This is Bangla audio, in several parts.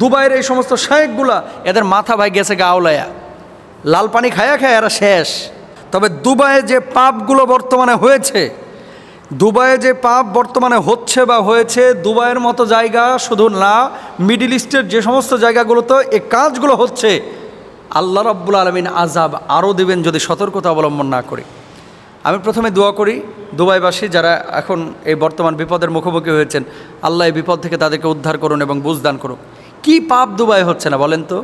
দুবাইয়ের এই সমস্ত শায়েকগুলা এদের মাথা ভাই গেছে গাওলায়া, লাল পানি খায়া খায় এরা শেষ। তবে দুবাইয়ে যে পাপগুলো বর্তমানে হয়েছে, দুবাইয়ে যে পাপ বর্তমানে হচ্ছে বা হয়েছে, দুবাইয়ের মতো জায়গা শুধু না, মিডল ইস্টের যে সমস্ত জায়গাগুলোতে এই কাজগুলো হচ্ছে, আল্লাহ রাব্বুল আলামিন আযাব আরও দেবেন যদি সতর্কতা অবলম্বন না করি। আমি প্রথমে দোয়া করি দুবাইবাসী যারা এখন এই বর্তমান বিপদের মুখোমুখি হয়েছেন, আল্লাহ এই বিপদ থেকে তাদেরকে উদ্ধার করুন এবং বুঝদান করুন। কি পাপ দুবাই হচ্ছে না বলেন তো?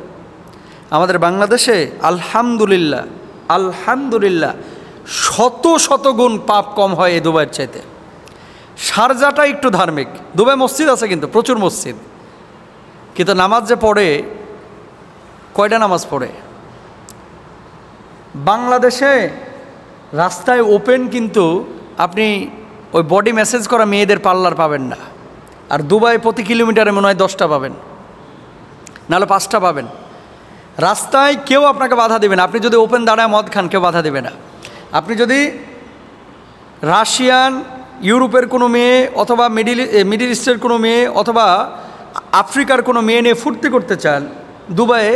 আমাদের বাংলাদেশে আলহামদুলিল্লাহ আলহামদুলিল্লাহ শত শত গুণ পাপ কম হয় এই দুবাইয়ের চাইতে। শারজাটা একটু ধার্মিক, দুবাই মসজিদ আছে কিন্তু প্রচুর মসজিদ, কিন্তু নামাজ যে পড়ে, কয়টা নামাজ পড়ে? বাংলাদেশে রাস্তায় ওপেন, কিন্তু আপনি ওই বডি ম্যাসেজ করা মেয়েদের পার্লার পাবেন না। আর দুবাই প্রতি কিলোমিটারে মনে হয় 10টা পাবেন, নাহলে 5টা পাবেন। রাস্তায় কেউ আপনাকে বাধা দেবে না, আপনি যদি ওপেন দাঁড়ায় মদ খান কেউ বাধা দেবে না। আপনি যদি রাশিয়ান, ইউরোপের কোনো মেয়ে অথবা মিডিল ইস্টের কোনো মেয়ে অথবা আফ্রিকার কোনো মেয়ে নিয়ে ফুর্তি করতে চান, দুবাইয়ে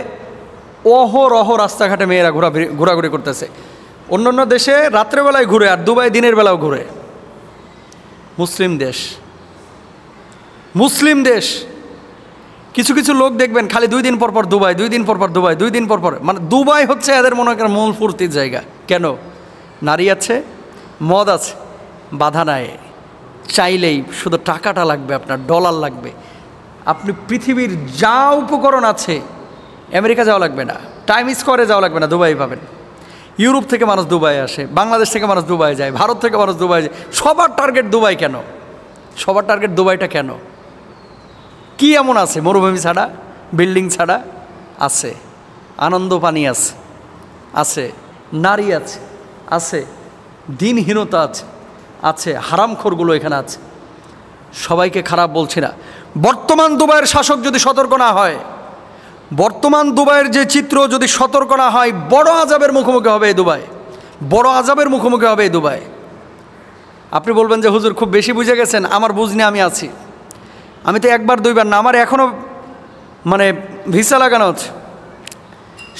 অহরহ রাস্তাঘাটে মেয়েরা ঘোরাঘুরি করতেছে। অন্যান্য দেশে রাত্রেবেলায় ঘুরে, আর দুবাই দিনের বেলাও ঘুরে। মুসলিম দেশ, মুসলিম দেশ। কিছু কিছু লোক দেখবেন খালি 2 দিন পর পর দুবাই, 2 দিন পর পর দুবাই, 2 দিন পর পর, মানে দুবাই হচ্ছে এদের মনে করেন মূল ফুর্তির জায়গা। কেন? নারী আছে, মদ আছে, বাধা নাই, চাইলেই শুধু টাকাটা লাগবে, আপনার ডলার লাগবে। আপনি পৃথিবীর যা উপকরণ আছে, আমেরিকা যাওয়া লাগবে না, টাইম স্কোয়ারে যাওয়া লাগবে না, দুবাই পাবেন। ইউরোপ থেকে মানুষ দুবাই আসে, বাংলাদেশ থেকে মানুষ দুবাই যায়, ভারত থেকে মানুষ দুবাই যায়। সবার টার্গেট দুবাই কেন? সবার টার্গেট দুবাইটা কেন? কি এমন আছে? মরুভূমি ছাড়া, বিল্ডিং ছাড়া আছে, আনন্দ পানি আছে, আছে নারী আছে, আছে দিনহীনতা আছে, আছে হারামখোরগুলো এখানে আছে। সবাইকে খারাপ বলছি না। বর্তমান দুবাইয়ের শাসক যদি সতর্ক না হয়, বর্তমান দুবাইয়ের যে চিত্র যদি সতর্ক না হয়, বড় আযাবের মুখোমুখি হবে এই দুবাই, বড় আযাবের মুখোমুখি হবে এই দুবাই। আপনি বলবেন যে হুজুর খুব বেশি বুঝে গেছেন, আমার বুঝ নিয়ে আমি আছি। আমি তো 1বার 2বার না, আমার এখনও মানে ভিসা লাগানো হচ্ছে।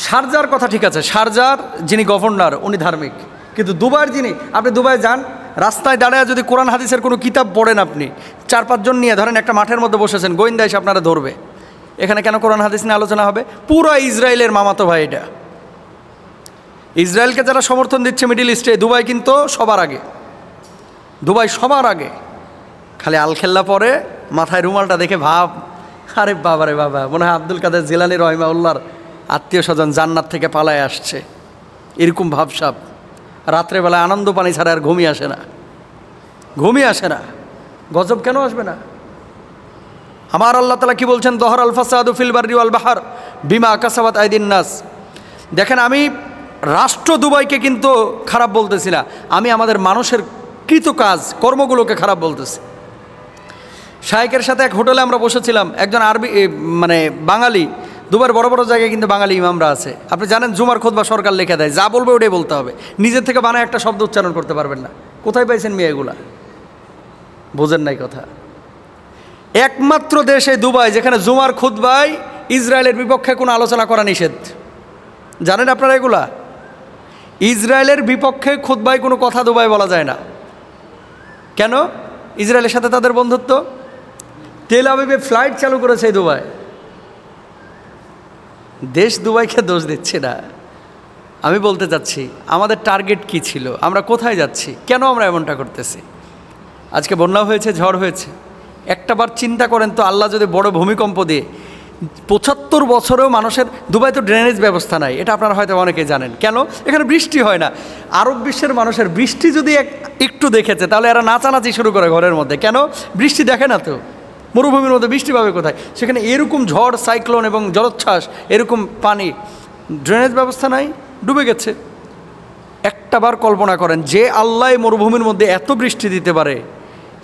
শারজার কথা ঠিক আছে, শারজার যিনি গভর্নর উনি ধার্মিক, কিন্তু দুবাইয়ের যিনি, আপনি দুবাই যান, রাস্তায় দাঁড়ায় যদি কোরআন হাদিসের কোনো কিতাব পড়েন, আপনি 4-5 জন নিয়ে ধরেন একটা মাঠের মধ্যে বসেছেন, গোয়েন্দা এসে আপনারা ধরবে। এখানে কেন কোরআন হাদিস নিয়ে আলোচনা হবে? পুরো ইসরায়েলের মামাতো ভাই এটা। ইসরায়েলকে যারা সমর্থন দিচ্ছে মিডিল ইস্টে, দুবাই কিন্তু সবার আগে, দুবাই সবার আগে। খালি আলখেল্লা পরে মাথায় রুমালটা দেখে ভাব, আরে বাবা রে বাবা, মনে হয় আব্দুল কাদের জিলানী রহিমাহুল্লাহর আত্মীয় স্বজন জান্নাত থেকে পালায় আসছে, এরকম ভাবসাব। রাত্রেবেলায় আনন্দ পানি ছাড়া আর ঘুমিয়ে আসে না, ঘুমিয়ে আসে না। গজব কেন আসবে না? আমার আল্লাহ তাআলা কি বলছেন? দহর আল ফাসাদু ফিল বাররি ওয়াল বাহর বিমা কাসাবাত আইদিন নাস। দেখেন, আমি রাষ্ট্র দুবাইকে কিন্তু খারাপ বলতেছি না, আমি আমাদের মানুষের কৃত কাজ কর্মগুলোকে খারাপ বলতেছি। শায়েকের সাথে এক হোটেলে আমরা বসেছিলাম, একজন আরবি মানে বাঙালি, দুবাইয়ের বড় বড় জায়গায় কিন্তু বাঙালি ইমামরা আছে। আপনি জানেন জুমার খুতবা সরকার লিখে দেয়, যা বলবে ওটাই বলতে হবে, নিজের থেকে বানায় একটা শব্দ উচ্চারণ করতে পারবেন না। কোথায় পাইছেন মেয়ে এগুলা? বোঝেন নাই কথা। একমাত্র দেশ এই দুবাই যেখানে জুমার খুতবায় ইসরায়েলের বিপক্ষে কোনো আলোচনা করা নিষেধ। জানেন আপনারা এগুলা? ইসরায়েলের বিপক্ষে খুতবায় কোনো কথা দুবাই বলা যায় না। কেন? ইসরায়েলের সাথে তাদের বন্ধুত্ব। তেল আবিবে ফ্লাইট চালু করেছে এই দুবাই। দেশ দুবাইকে দোষ দিচ্ছে না। আমি বলতে চাচ্ছি আমাদের টার্গেট কি ছিল, আমরা কোথায় যাচ্ছি, কেন আমরা এমনটা করতেছি? আজকে বন্যা হয়েছে, ঝড় হয়েছে, একটাবার চিন্তা করেন তো, আল্লাহ যদি বড় ভূমিকম্প দিয়ে 75 বছরেও মানুষের, দুবাই তো ড্রেনেজ ব্যবস্থা নাই, এটা আপনারা হয়তো অনেকেই জানেন। কেন? এখানে বৃষ্টি হয় না। আরব বিশ্বের মানুষের বৃষ্টি যদি একটু দেখেছে তাহলে এরা নাচানাচি শুরু করে ঘরের মধ্যে। কেন? বৃষ্টি দেখে না তো, মরুভূমির মধ্যে বৃষ্টি পাবে কোথায়? সেখানে এরকম ঝড়, সাইক্লোন এবং জলোচ্ছ্বাস, এরকম পানি, ড্রেনেজ ব্যবস্থা নাই, ডুবে গেছে। একটাবার কল্পনা করেন, যে আল্লাহ মরুভূমির মধ্যে এত বৃষ্টি দিতে পারে,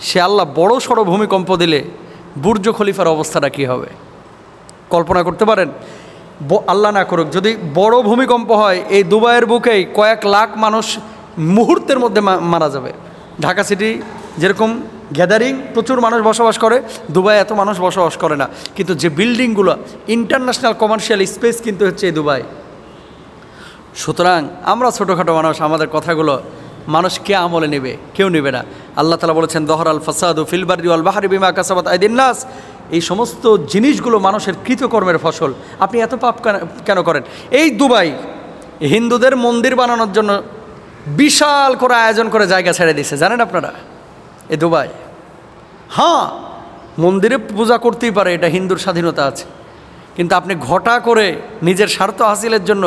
সে আল্লাহ বড় সড়ো ভূমিকম্প দিলে বুর্জ খলিফার অবস্থাটা কী হবে? কল্পনা করতে পারেন? আল্লাহ না করুক, যদি বড় ভূমিকম্প হয়, এই দুবাইয়ের বুকেই কয়েক লাখ মানুষ মুহূর্তের মধ্যে মারা যাবে। ঢাকা সিটি যেরকম গ্যাদারিং, প্রচুর মানুষ বসবাস করে। দুবাই এত মানুষ বসবাস করে না, কিন্তু যে বিল্ডিংগুলো ইন্টারন্যাশনাল কমার্শিয়াল স্পেস কিন্তু হচ্ছে এই দুবাই। সুতরাং আমরা ছোটোখাটো মানুষ, আমাদের কথাগুলো মানুষ কে আমলে নেবে? কেউ নেবে না। আল্লাহ তাআলা বলেছেন দহরাল ফাসাদু ফিল বাররি ওয়াল বাহরি বিমা কাসাবাত আইদিন নাস। এই সমস্ত জিনিসগুলো মানুষের কৃতকর্মের ফসল। আপনি এত পাপ কেন করেন? এই দুবাই হিন্দুদের মন্দির বানানোর জন্য বিশাল করে আয়োজন করে জায়গা ছেড়ে দিয়েছে, জানেন আপনারা? এই দুবাই, হ্যাঁ, মন্দিরে পূজা করতেই পারে, এটা হিন্দুর স্বাধীনতা আছে, কিন্তু আপনি ঘটা করে নিজের স্বার্থ হাসিলের জন্য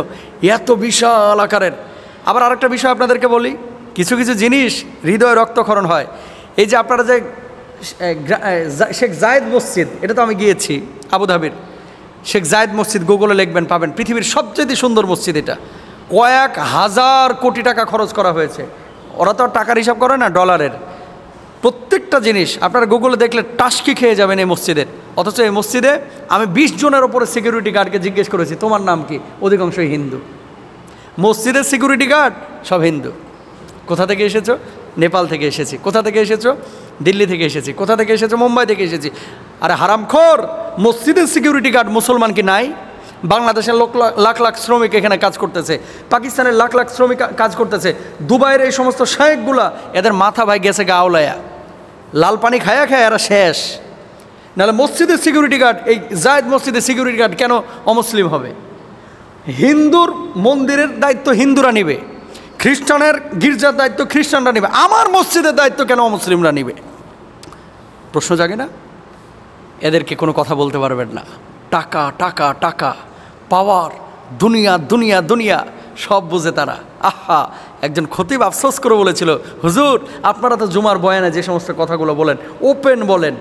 এত বিশাল আকারের। আবার আরেকটা বিষয় আপনাদেরকে বলি, কিছু কিছু জিনিস হৃদয় রক্তক্ষরণ হয়। এই যে আপনারা যে শেখ জায়েদ মসজিদ, এটা তো আমি গিয়েছি আবুধাবির। শেখ জায়েদ মসজিদ গুগলে লিখবেন, পাবেন। পৃথিবীর সবচেয়ে সুন্দর মসজিদ এটা। কয়েক হাজার কোটি টাকা খরচ করা হয়েছে। ওরা তো টাকার হিসাব করে না, ডলারের। প্রত্যেকটা জিনিস আপনারা গুগলে দেখলে টাস্কি খেয়ে যাবেন এই মসজিদের। অথচ এই মসজিদে আমি 20 জনের ওপরে সিকিউরিটি গার্ডকে জিজ্ঞেস করেছি তোমার নাম কি, অধিকাংশই হিন্দু। মসজিদের সিকিউরিটি গার্ড সব হিন্দু। কোথা থেকে এসেছো? নেপাল থেকে এসেছি। কোথা থেকে এসেছো? দিল্লি থেকে এসেছি। কোথা থেকে এসেছো? মুম্বাই থেকে এসেছি। আরে হারামখোর, মসজিদের সিকিউরিটি গার্ড মুসলমান কি নাই? বাংলাদেশের লাখ লাখ শ্রমিক এখানে কাজ করতেছে, পাকিস্তানের লাখ লাখ শ্রমিক কাজ করতেছে। দুবাইয়ের এই সমস্ত শায়েকগুলা, এদের মাথা ভাই গেছে গা আওলায়া, লাল পানি খায়া খায় এরা শেষ। নাহলে মসজিদের সিকিউরিটি গার্ড, এই জায়েদ মসজিদের সিকিউরিটি গার্ড কেন অমুসলিম হবে? হিন্দুর মন্দিরের দায়িত্ব হিন্দুরা নিবে, খ্রিস্টানের গির্জার দায়িত্ব খ্রিস্টানরা নিবে, আমার মসজিদের দায়িত্ব কেন অমুসলিমরা নিবে? প্রশ্ন জাগে না? এদেরকে কোনো কথা বলতে পারবেন না। টাকা টাকা টাকা, পাওয়ার, দুনিয়া দুনিয়া দুনিয়া, সব বুঝে তারা। আহা, একজন খতিব আফসোস করে বলেছিল, হুজুর আপনারা তো জুমার বয়ানে যে সমস্ত কথাগুলো বলেন, ওপেন বলেন।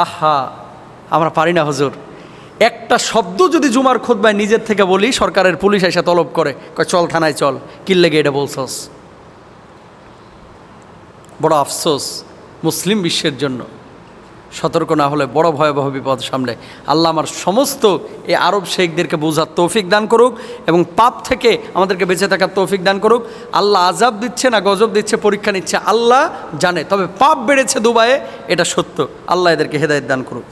আহা, আমরা পারি না হুজুর। একটা শব্দ যদি জুমার খুতবায় নিজের থেকে বলি, সরকারের পুলিশ এসে তলব করে, কয় চল থানায় চল, কি লেগে এটা বলছস। বড় আফসোস মুসলিম বিশ্বের জন্য। সতর্ক না হলে বড় ভয়াবহ বিপদ সামনে। আল্লাহ আমার সমস্ত এই আরব শেখদেরকে বোঝার তৌফিক দান করুক এবং পাপ থেকে আমাদেরকে বেঁচে থাকার তৌফিক দান করুক। আল্লাহ আজাব দিচ্ছে না গজব দিচ্ছে, পরীক্ষা নিচ্ছে, আল্লাহ জানে। তবে পাপ বেড়েছে দুবাইয়ে, এটা সত্য। আল্লাহ এদেরকে হেদায়েত দান করুক।